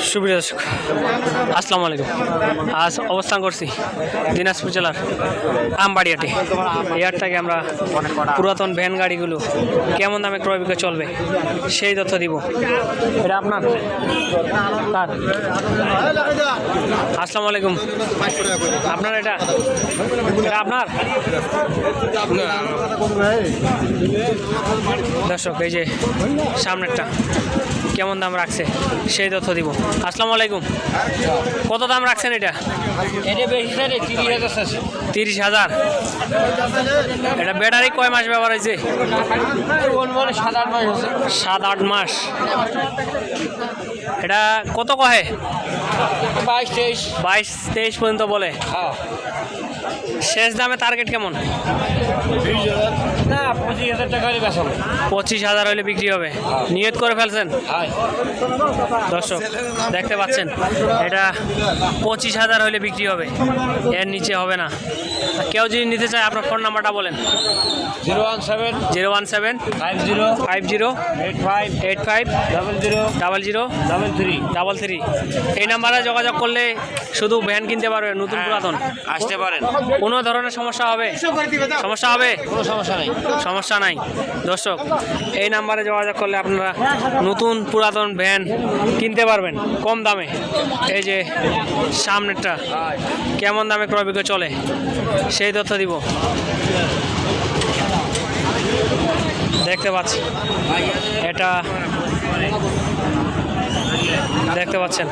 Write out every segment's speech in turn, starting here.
সুপ্রিয় দর্শক, আসসালামু আলাইকুম। আজ অবস্থান করছি দিনাজপুর জেলার আমবাড়িয়াটে। এই হাটটাকে আমরা পুরাতন ভ্যান গাড়িগুলো কেমন দামে ক্রয় বিক্রয় চলবে সেই তথ্য দিব। এটা আপনার কার? আসসালামু আলাইকুম। আপনার এটা আপনার দর্শক, এই যে সামনেরটা কেমন দাম রাখছে সেই তথ্য দিব। আসসালামু আলাইকুম। কত দাম রাখছেন এটা? 30,000। এটা ব্যাটারি কয় মাস ব্যবহার হয়েছে? 7-8 মাস। এটা কত কহে? 22-23 পর্যন্ত বলে। শেষ দামে টার্গেট কেমন? 25,000 হলে বিক্রি হবে। নিয়ত করে ফেলছেন? দর্শক দেখতে পাচ্ছেন, এটা 25,000 হলে বিক্রি হবে, এর নিচে হবে না। কেউ যদি নিতে চায় আপনার ফোন নাম্বারটা বলেন। 017 50 85 00 এই নাম্বারে যোগাযোগ করলে শুধু ভ্যান কিনতে পারবেন, নতুন পুরাতন আসতে পারেন। কোনো ধরনের সমস্যা হবে? কোনো সমস্যা নেই। সমস্যা নাই। দর্শক, এই নাম্বারে যোগাযোগ করলে আপনারা নতুন পুরাতন ভ্যান কিনতে পারবেন কম দামে। এই যে সামনেরটা কেমন দামে ক্রয় বিক্রয় চলে সেই তথ্য দিব। দেখতে পাচ্ছি, এটা দেখতে পাচ্ছেন।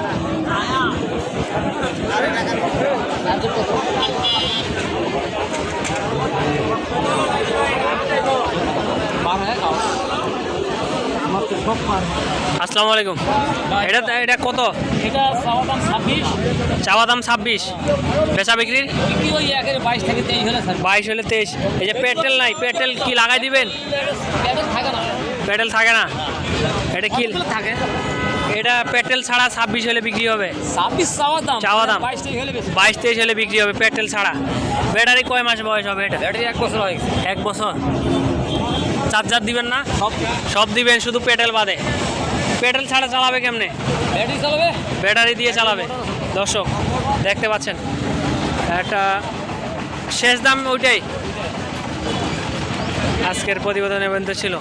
আসসালামু আলাইকুম। এটা কত? এটা চাওয়া দাম 26। চাওয়া দাম 26, বেচা বিক্রির 22 থেকে 23 হলে স্যার। 22 হলে 23। এই যে পেট্রোল নাই, পেট্রোল কি লাগাই দিবেন? পেট্রোল থাকে না। এটা কি থাকে? এটা পেট্রোল ছাড়া 26 হলে বিক্রি হবে। 26 চাওয়া দাম 22-23 হলে হলে বিক্রি হবে পেট্রোল ছাড়া। ব্যাটারি কয় মাস বয়স হবে এটা? ব্যাটারি 1 বছর হয়। 1 বছর। চার্জার দিবেন না? সব দিবেন, শুধু পেট্রোল বাদে। পেট্রোল ছাড়া চালাবে কেমনে? ব্যাটারি চালাবে, ব্যাটারি দিয়ে চালাবে। দর্শক দেখতে পাচ্ছেন, একটা শেষ দাম ওইটাই। আজকের প্রতিবেদন এ পর্যন্ত ছিল।